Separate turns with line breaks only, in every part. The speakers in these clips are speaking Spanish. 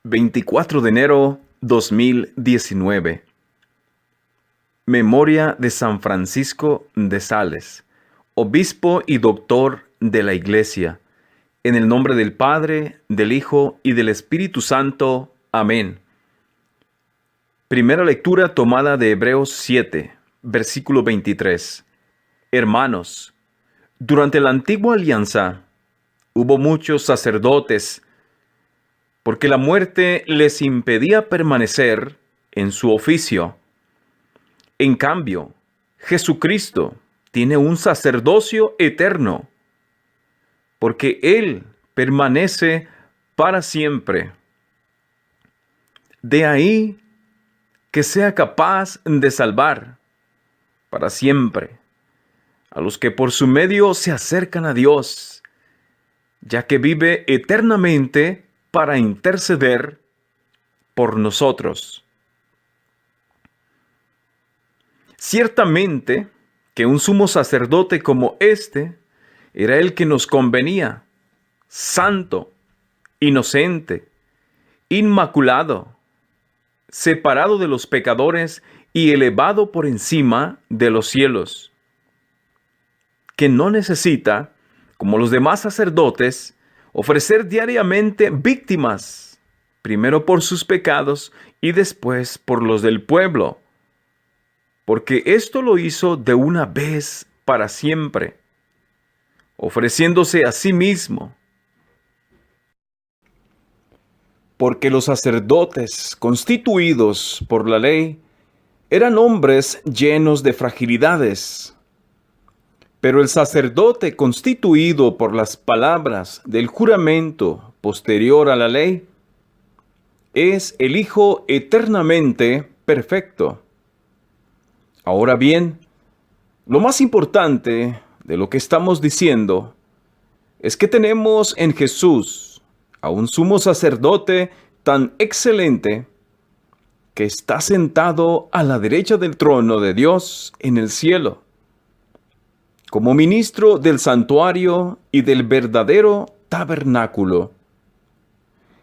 24 de enero 2019. Memoria de San Francisco de Sales, obispo y doctor de la Iglesia. En el nombre del Padre, del Hijo y del Espíritu Santo. Amén. Primera lectura tomada de Hebreos 7, versículo 23. Hermanos, durante la antigua alianza hubo muchos sacerdotes, porque la muerte les impedía permanecer en su oficio. En cambio, Jesucristo tiene un sacerdocio eterno, porque Él permanece para siempre. De ahí que sea capaz de salvar para siempre a los que por su medio se acercan a Dios, ya que vive eternamente para interceder por nosotros. Ciertamente que un sumo sacerdote como este era el que nos convenía, santo, inocente, inmaculado, separado de los pecadores y elevado por encima de los cielos, que no necesita, como los demás sacerdotes, ofrecer diariamente víctimas, primero por sus pecados y después por los del pueblo, porque esto lo hizo de una vez para siempre, ofreciéndose a sí mismo. Porque los sacerdotes constituidos por la ley eran hombres llenos de fragilidades, pero el sacerdote constituido por las palabras del juramento posterior a la ley es el Hijo eternamente perfecto. Ahora bien, lo más importante de lo que estamos diciendo es que tenemos en Jesús a un sumo sacerdote tan excelente que está sentado a la derecha del trono de Dios en el cielo, como ministro del santuario y del verdadero tabernáculo,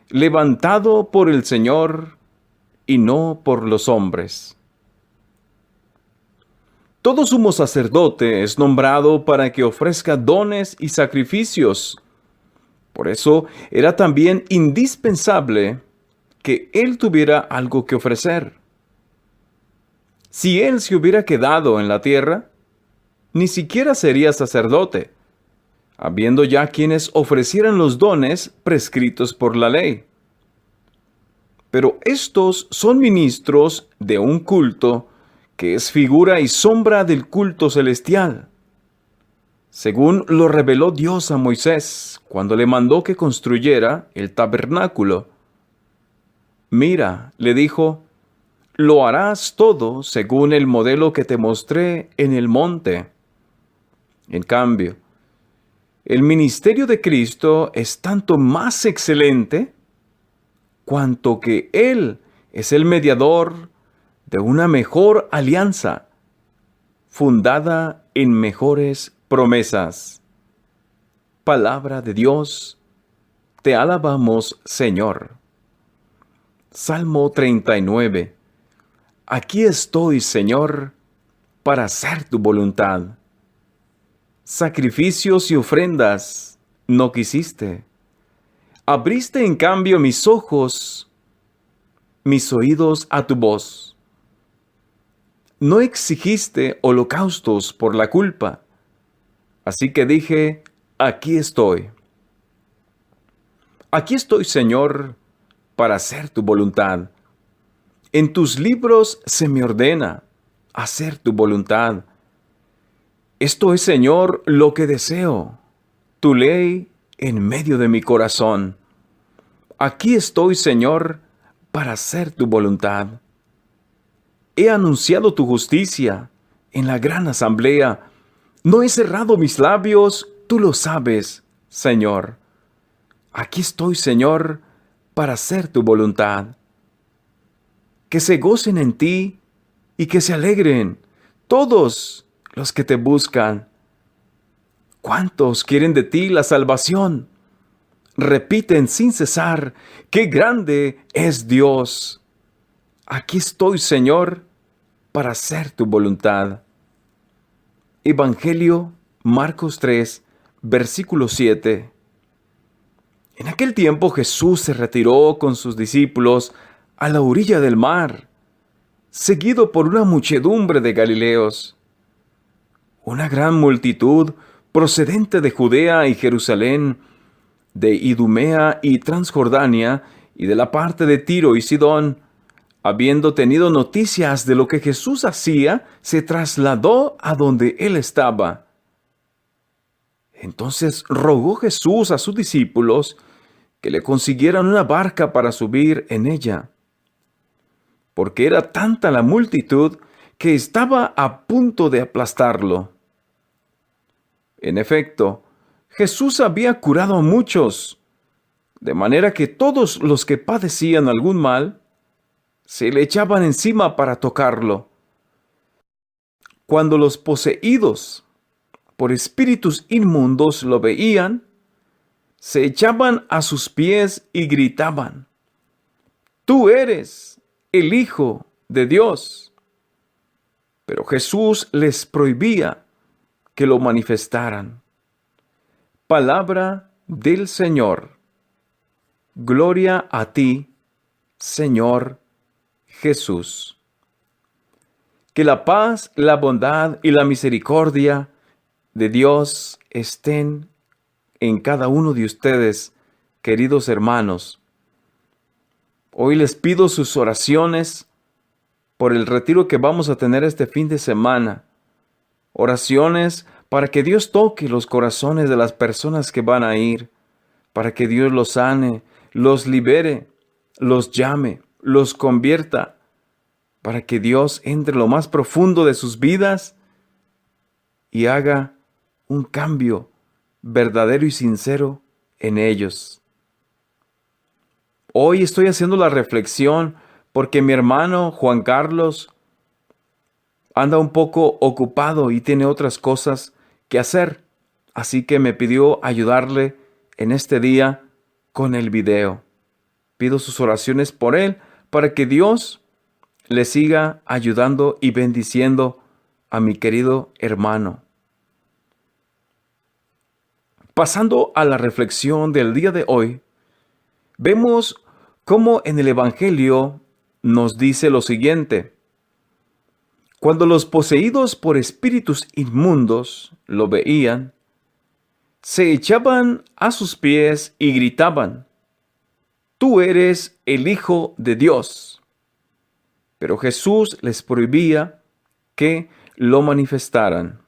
levantado por el Señor y no por los hombres. Todo sumo sacerdote es nombrado para que ofrezca dones y sacrificios. Por eso era también indispensable que él tuviera algo que ofrecer. Si él se hubiera quedado en la tierra, ni siquiera sería sacerdote, habiendo ya quienes ofrecieran los dones prescritos por la ley. Pero estos son ministros de un culto que es figura y sombra del culto celestial, según lo reveló Dios a Moisés cuando le mandó que construyera el tabernáculo. Mira, le dijo, lo harás todo según el modelo que te mostré en el monte. En cambio, el ministerio de Cristo es tanto más excelente cuanto que Él es el mediador de una mejor alianza, fundada en mejores promesas. Palabra de Dios, te alabamos, Señor. Salmo 39. Aquí estoy, Señor, para hacer tu voluntad. Sacrificios y ofrendas no quisiste. Abriste en cambio mis ojos, mis oídos a tu voz. No exigiste holocaustos por la culpa. Así que dije, aquí estoy. Aquí estoy, Señor, para hacer tu voluntad. En tus libros se me ordena hacer tu voluntad. Esto es, Señor, lo que deseo, tu ley en medio de mi corazón. Aquí estoy, Señor, para hacer tu voluntad. He anunciado tu justicia en la gran asamblea. No he cerrado mis labios, tú lo sabes, Señor. Aquí estoy, Señor, para hacer tu voluntad. Que se gocen en ti y que se alegren todos los que te buscan. ¿Cuántos quieren de ti la salvación? repiten sin cesar: ¡qué grande es Dios! Aquí estoy, Señor, para hacer tu voluntad. Evangelio, Marcos 3, versículo 7. En aquel tiempo Jesús se retiró con sus discípulos a la orilla del mar, seguido por una muchedumbre de Galileos. Una gran multitud procedente de Judea y Jerusalén, de Idumea y Transjordania, y de la parte de Tiro y Sidón, habiendo tenido noticias de lo que Jesús hacía, se trasladó a donde él estaba. Entonces rogó Jesús a sus discípulos que le consiguieran una barca para subir en ella, porque era tanta la multitud que estaba a punto de aplastarlo. En efecto, Jesús había curado a muchos, de manera que todos los que padecían algún mal se le echaban encima para tocarlo. Cuando los poseídos por espíritus inmundos lo veían, se echaban a sus pies y gritaban: «Tú eres el Hijo de Dios». Pero Jesús les prohibía que lo manifestaran. Palabra del Señor. Gloria a ti, Señor Jesús. Que la paz, la bondad y la misericordia de Dios estén en cada uno de ustedes, queridos hermanos. Hoy les pido sus oraciones por el retiro que vamos a tener este fin de semana. Oraciones para que Dios toque los corazones de las personas que van a ir, para que Dios los sane, los libere, los llame, los convierta, para que Dios entre en lo más profundo de sus vidas y haga un cambio verdadero y sincero en ellos. Hoy estoy haciendo la reflexión porque mi hermano Juan Carlos anda un poco ocupado y tiene otras cosas que hacer, así que me pidió ayudarle en este día con el video. Pido sus oraciones por él para que Dios le siga ayudando y bendiciendo a mi querido hermano. Pasando a la reflexión del día de hoy, vemos cómo en el Evangelio nos dice lo siguiente: cuando los poseídos por espíritus inmundos lo veían, se echaban a sus pies y gritaban: «Tú eres el Hijo de Dios». Pero Jesús les prohibía que lo manifestaran.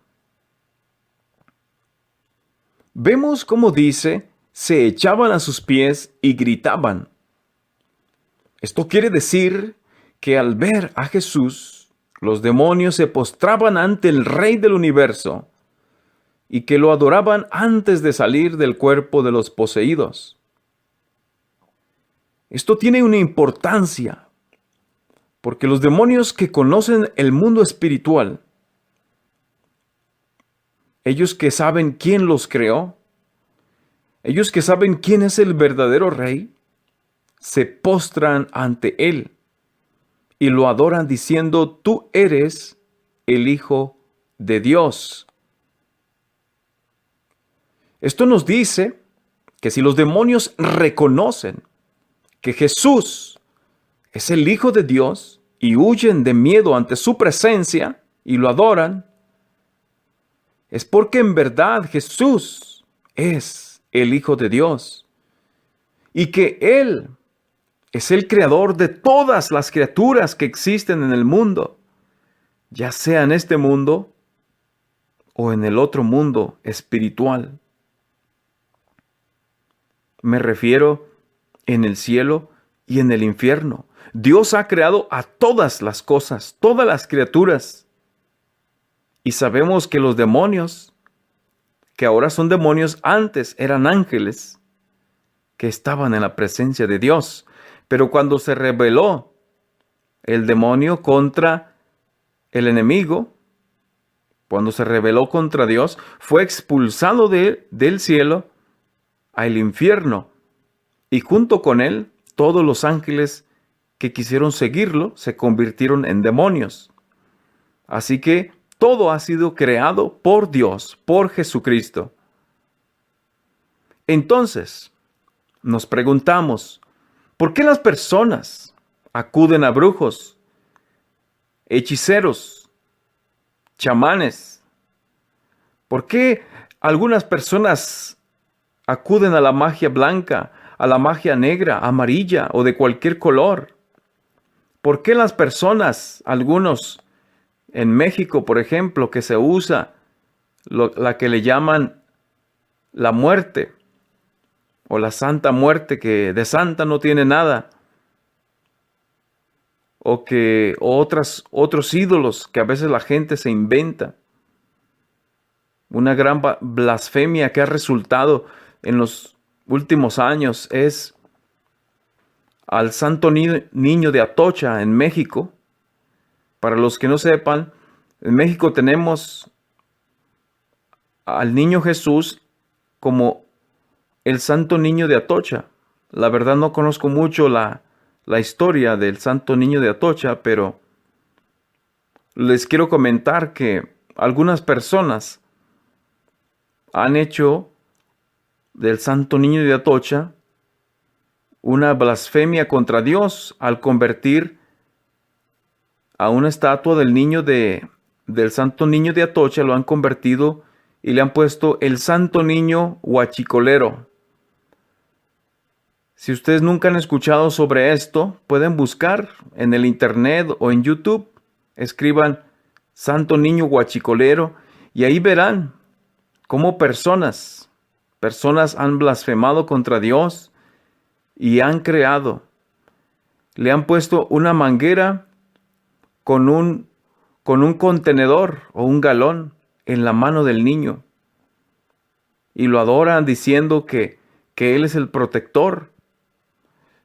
Vemos cómo dice: se echaban a sus pies y gritaban. Esto quiere decir que al ver a Jesús, los demonios se postraban ante el Rey del universo y que lo adoraban antes de salir del cuerpo de los poseídos. Esto tiene una importancia, porque los demonios que conocen el mundo espiritual, ellos que saben quién los creó, ellos que saben quién es el verdadero Rey, se postran ante Él y lo adoran diciendo: «Tú eres el Hijo de Dios». Esto nos dice que si los demonios reconocen que Jesús es el Hijo de Dios y huyen de miedo ante su presencia y lo adoran, es porque en verdad Jesús es el Hijo de Dios y que Él es el creador de todas las criaturas que existen en el mundo, ya sea en este mundo o en el otro mundo espiritual. Me refiero en el cielo y en el infierno. Dios ha creado a todas las cosas, todas las criaturas. Y sabemos que los demonios, que ahora son demonios, antes eran ángeles que estaban en la presencia de Dios. Pero cuando se rebeló el demonio contra el enemigo, cuando se rebeló contra Dios, fue expulsado del cielo al infierno, y junto con él todos los ángeles que quisieron seguirlo se convirtieron en demonios. Así que todo ha sido creado por Dios, por Jesucristo. Entonces, nos preguntamos, ¿por qué las personas acuden a brujos, hechiceros, chamanes? ¿Por qué algunas personas acuden a la magia blanca, a la magia negra, amarilla o de cualquier color? ¿Por qué las personas, algunos en México, por ejemplo, que se usa la que le llaman la muerte o la santa muerte, que de santa no tiene nada, o otros ídolos que a veces la gente se inventa? Una gran blasfemia que ha resultado en los últimos años es al Santo Niño de Atocha en México. Para los que no sepan, en México tenemos al Niño Jesús como el Santo Niño de Atocha. La verdad no conozco mucho la historia del Santo Niño de Atocha, pero les quiero comentar que algunas personas han hecho del Santo Niño de Atocha una blasfemia contra Dios al convertir a una estatua del Santo Niño de Atocha. Lo han convertido y le han puesto el Santo Niño Huachicolero. Si ustedes nunca han escuchado sobre esto, pueden buscar en el internet o en YouTube. Escriban Santo Niño Huachicolero y ahí verán cómo personas han blasfemado contra Dios y le han puesto una manguera con un contenedor o un galón en la mano del niño y lo adoran diciendo que Él es el protector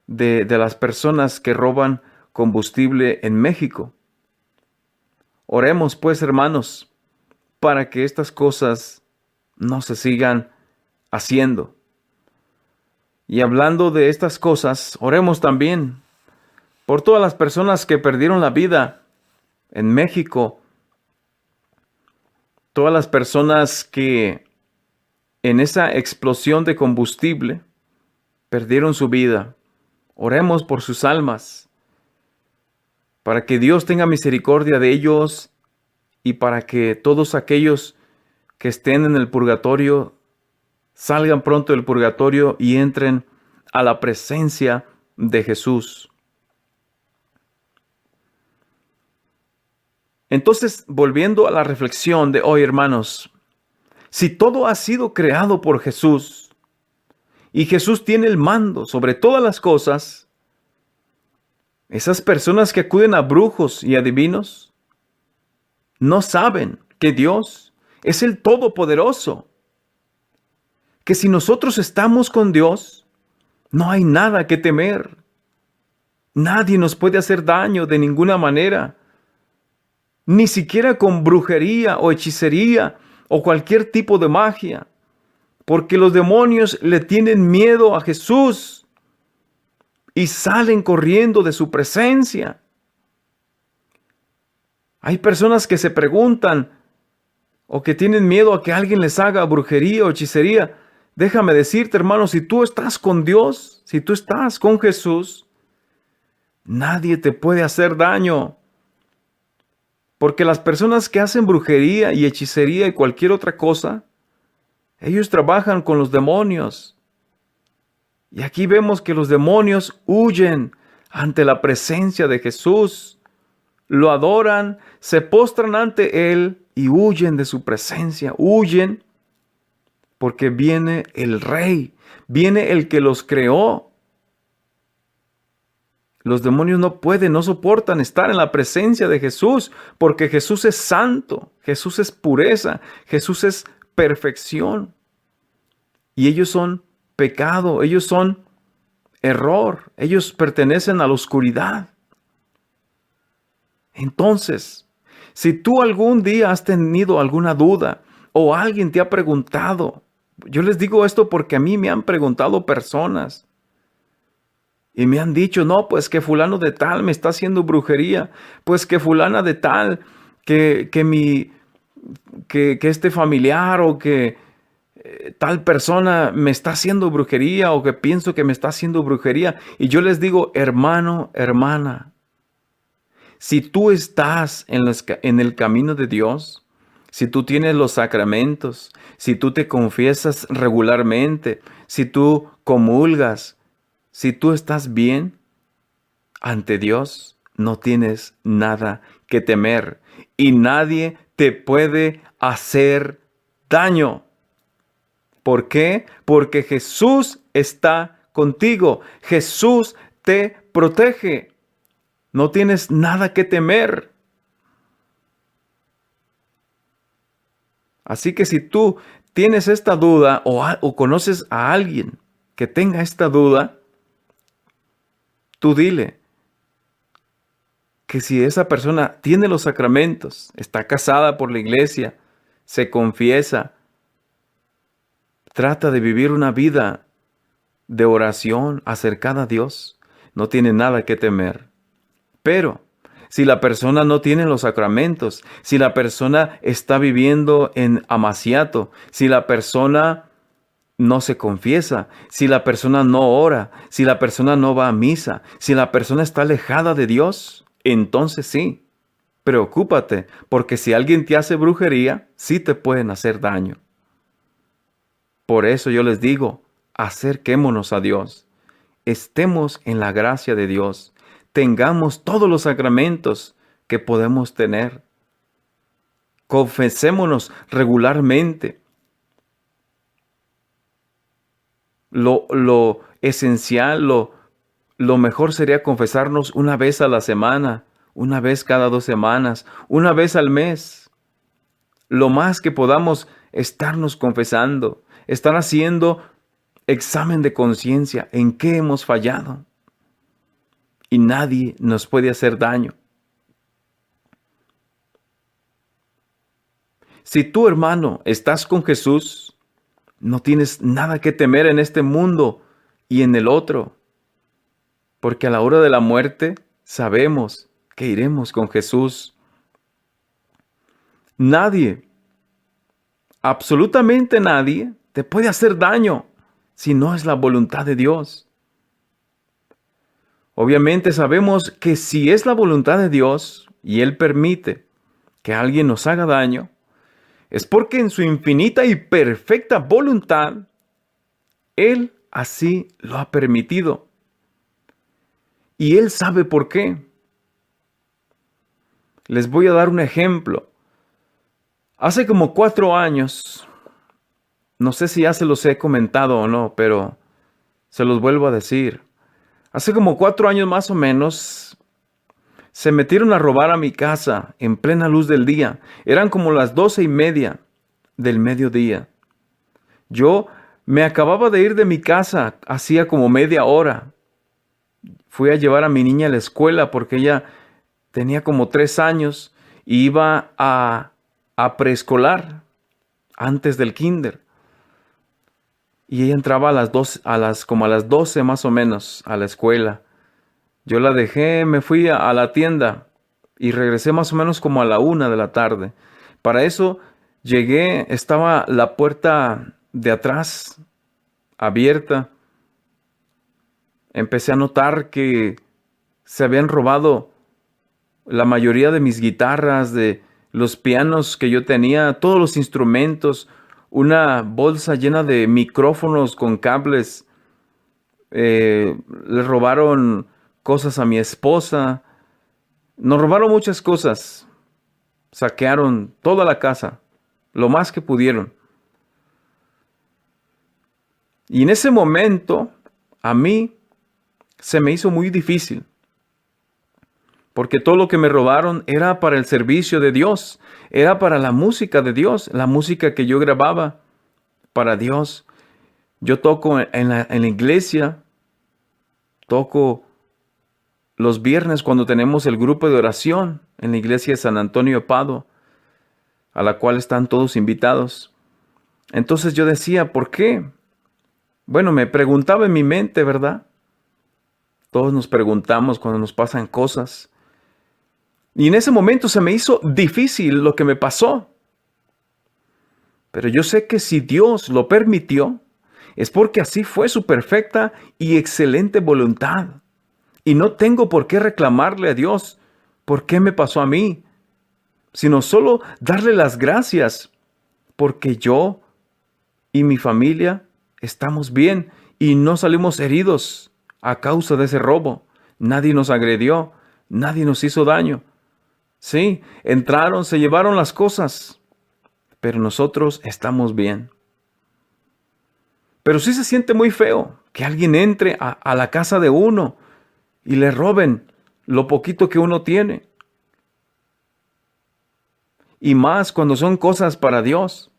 de las personas que roban combustible en México. Oremos pues, hermanos, para que estas cosas no se sigan haciendo. Y hablando de estas cosas, oremos también por todas las personas que perdieron la vida en México, todas las personas que en esa explosión de combustible perdieron su vida. Oremos por sus almas, para que Dios tenga misericordia de ellos y para que todos aquellos que estén en el purgatorio salgan pronto del purgatorio y entren a la presencia de Jesús. Entonces, volviendo a la reflexión de hoy, hermanos, si todo ha sido creado por Jesús y Jesús tiene el mando sobre todas las cosas, esas personas que acuden a brujos y adivinos no saben que Dios es el Todopoderoso, que si nosotros estamos con Dios, no hay nada que temer. Nadie nos puede hacer daño de ninguna manera, ni siquiera con brujería o hechicería o cualquier tipo de magia, porque los demonios le tienen miedo a Jesús y salen corriendo de su presencia. Hay personas que se preguntan o que tienen miedo a que alguien les haga brujería o hechicería. Déjame decirte, hermano, si tú estás con Dios, si tú estás con Jesús, nadie te puede hacer daño. Porque las personas que hacen brujería y hechicería y cualquier otra cosa, ellos trabajan con los demonios. Y aquí vemos que los demonios huyen ante la presencia de Jesús. Lo adoran, se postran ante Él y huyen de su presencia. Huyen porque viene el Rey, viene el que los creó. Los demonios no soportan estar en la presencia de Jesús, porque Jesús es santo, Jesús es pureza, Jesús es perfección. Y ellos son pecado, ellos son error, ellos pertenecen a la oscuridad. Entonces, si tú algún día has tenido alguna duda o alguien te ha preguntado, yo les digo esto porque a mí me han preguntado personas, Y me han dicho, no, pues que fulano de tal me está haciendo brujería, pues que fulana de tal, que este familiar o que tal persona me está haciendo brujería o que pienso que me está haciendo brujería. Y yo les digo, hermano, hermana, si tú estás en el camino de Dios, si tú tienes los sacramentos, si tú te confiesas regularmente, si tú comulgas, si tú estás bien ante Dios, no tienes nada que temer y nadie te puede hacer daño. ¿Por qué? Porque Jesús está contigo. Jesús te protege. No tienes nada que temer. Así que si tú tienes esta duda o conoces a alguien que tenga esta duda, tú dile que si esa persona tiene los sacramentos, está casada por la iglesia, se confiesa, trata de vivir una vida de oración acercada a Dios, no tiene nada que temer. Pero si la persona no tiene los sacramentos, si la persona está viviendo en amaciato, si la persona no se confiesa, si la persona no ora, si la persona no va a misa, si la persona está alejada de Dios, entonces sí, preocúpate, porque si alguien te hace brujería, sí te pueden hacer daño. Por eso yo les digo, acerquémonos a Dios, estemos en la gracia de Dios, tengamos todos los sacramentos que podemos tener, confesémonos regularmente. Lo esencial, lo mejor sería confesarnos una vez a la semana, una vez cada 2 semanas, una vez al mes. Lo más que podamos estarnos confesando, estar haciendo examen de conciencia en qué hemos fallado. Y nadie nos puede hacer daño. Si tú, hermano, estás con Jesús, no tienes nada que temer en este mundo y en el otro, porque a la hora de la muerte sabemos que iremos con Jesús. Nadie, absolutamente nadie, te puede hacer daño si no es la voluntad de Dios. Obviamente sabemos que si es la voluntad de Dios y Él permite que alguien nos haga daño, es porque en su infinita y perfecta voluntad, Él así lo ha permitido. Y Él sabe por qué. Les voy a dar un ejemplo. Hace como 4 años, no sé si ya se los he comentado o no, pero se los vuelvo a decir. Hace como 4 años más o menos, se metieron a robar a mi casa en plena luz del día. Eran como las 12:30 del mediodía. Yo me acababa de ir de mi casa hacía como media hora. Fui a llevar a mi niña a la escuela porque ella tenía como 3 años y iba a preescolar antes del kinder. Y ella entraba como a las 12 más o menos a la escuela. Yo la dejé, me fui a la tienda y regresé más o menos como a la 1 de la tarde. Para eso llegué, estaba la puerta de atrás abierta. Empecé a notar que se habían robado la mayoría de mis guitarras, de los pianos que yo tenía, todos los instrumentos, una bolsa llena de micrófonos con cables. Le robaron cosas a mi esposa. Nos robaron muchas cosas. Saquearon toda la casa, lo más que pudieron. Y en ese momento, a mí se me hizo muy difícil. Porque todo lo que me robaron era para el servicio de Dios. Era para la música de Dios. La música que yo grababa para Dios. Yo toco en la iglesia. Toco los viernes cuando tenemos el grupo de oración en la iglesia de San Antonio de Padua, a la cual están todos invitados. Entonces yo decía, ¿por qué? Bueno, me preguntaba en mi mente, ¿verdad? Todos nos preguntamos cuando nos pasan cosas. Y en ese momento se me hizo difícil lo que me pasó. Pero yo sé que si Dios lo permitió, es porque así fue su perfecta y excelente voluntad. Y no tengo por qué reclamarle a Dios por qué me pasó a mí, sino solo darle las gracias porque yo y mi familia estamos bien y no salimos heridos a causa de ese robo. Nadie nos agredió, nadie nos hizo daño. Sí, entraron, se llevaron las cosas, pero nosotros estamos bien. Pero sí se siente muy feo que alguien entre a la casa de uno y le roben lo poquito que uno tiene. Y más cuando son cosas para Dios.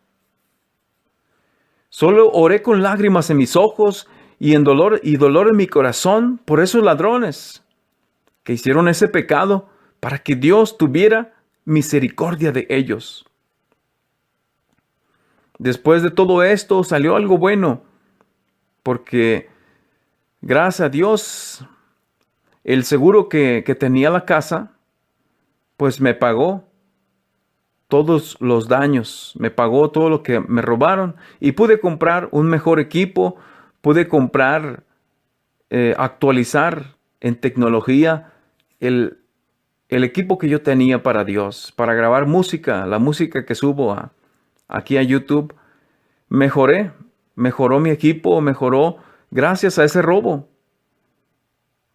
Solo oré con lágrimas en mis ojos y dolor en mi corazón por esos ladrones que hicieron ese pecado para que Dios tuviera misericordia de ellos. Después de todo esto salió algo bueno, porque gracias a Dios el seguro que tenía la casa, pues me pagó todos los daños, me pagó todo lo que me robaron y pude comprar un mejor equipo, pude comprar, actualizar en tecnología el equipo que yo tenía para Dios, para grabar música, la música que subo aquí a YouTube. Mejoró mi equipo, mejoró gracias a ese robo.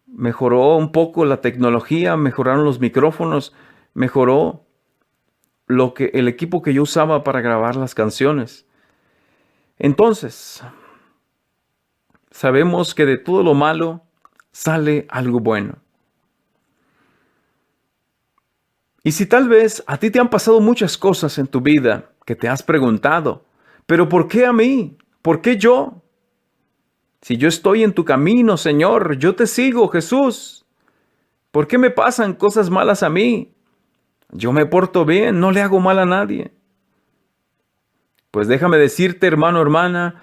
Mejoró un poco la tecnología, mejoraron los micrófonos, mejoró el equipo que yo usaba para grabar las canciones. Entonces, sabemos que de todo lo malo sale algo bueno. Y si tal vez a ti te han pasado muchas cosas en tu vida que te has preguntado, ¿pero por qué a mí? ¿Por qué yo? Si yo estoy en tu camino, Señor, yo te sigo, Jesús. ¿Por qué me pasan cosas malas a mí? Yo me porto bien, no le hago mal a nadie. Pues déjame decirte, hermano, hermana,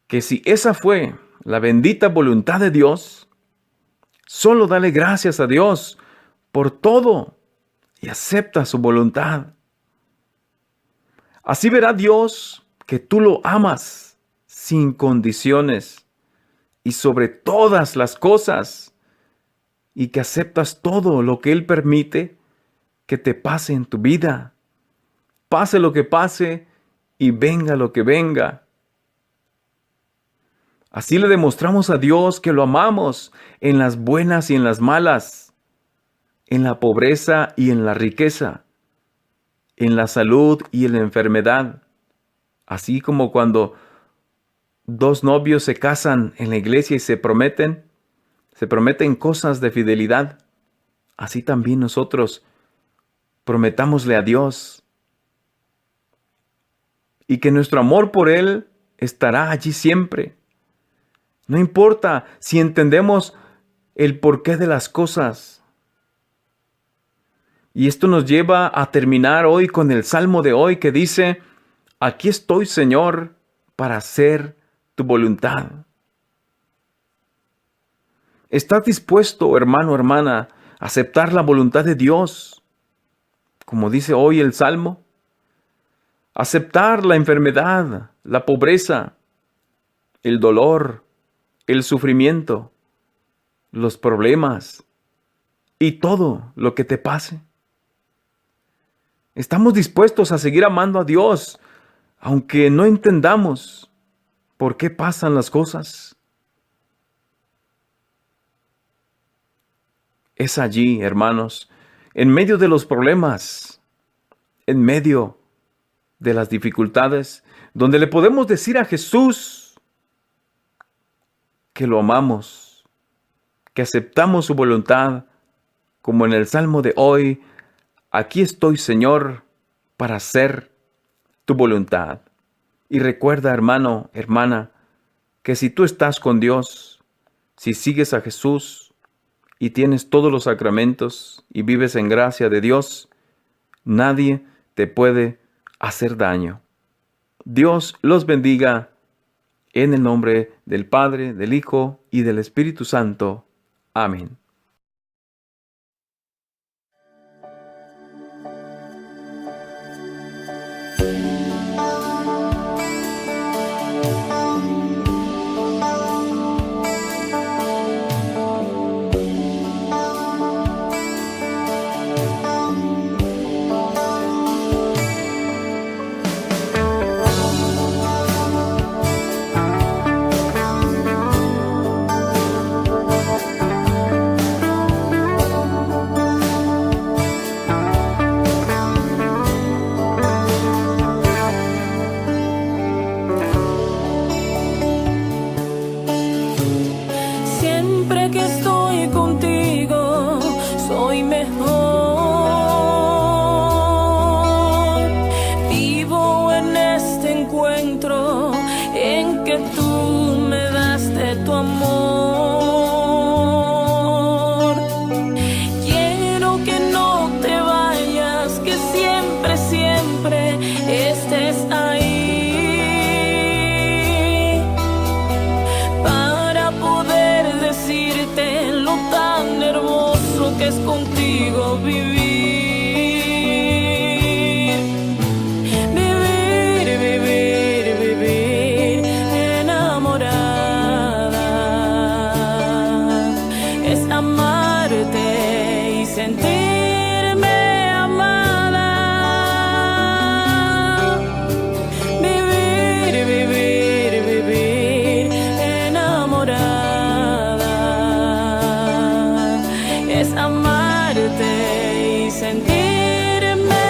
que si esa fue la bendita voluntad de Dios, solo dale gracias a Dios por todo y acepta su voluntad. Así verá Dios que tú lo amas sin condiciones y sobre todas las cosas, y que aceptas todo lo que Él permite que te pase en tu vida. Pase lo que pase y venga lo que venga. Así le demostramos a Dios que lo amamos en las buenas y en las malas, en la pobreza y en la riqueza, en la salud y en la enfermedad. Así como cuando dos novios se casan en la iglesia y se prometen cosas de fidelidad. Así también nosotros prometámosle a Dios y que nuestro amor por Él estará allí siempre. No importa si entendemos el porqué de las cosas. Y esto nos lleva a terminar hoy con el salmo de hoy que dice: aquí estoy, Señor, para hacer tu voluntad. ¿Estás dispuesto, hermano, hermana, a aceptar la voluntad de Dios? Como dice hoy el salmo, aceptar la enfermedad, la pobreza, el dolor, el sufrimiento, los problemas y todo lo que te pase. Estamos dispuestos a seguir amando a Dios, aunque no entendamos por qué pasan las cosas. Es allí, hermanos, en medio de los problemas, en medio de las dificultades, donde le podemos decir a Jesús que lo amamos, que aceptamos su voluntad, como en el salmo de hoy: aquí estoy, Señor, para hacer tu voluntad. Y recuerda, hermano, hermana, que si tú estás con Dios, si sigues a Jesús y tienes todos los sacramentos y vives en gracia de Dios, nadie te puede hacer daño. Dios los bendiga en el nombre del Padre, del Hijo y del Espíritu Santo. Amén.
Siempre que estoy contigo, soy mejor. Vivo en este encuentro en que tú me das de tu amor. Quiero que no te vayas, que siempre, siempre estés ahí. Decirte lo tan hermoso que es contigo vivir, vivir, vivir, vivir enamorada. Es amarte y sentirme amada. Vivir, vivir, vivir enamorada. Es amarte y sentirme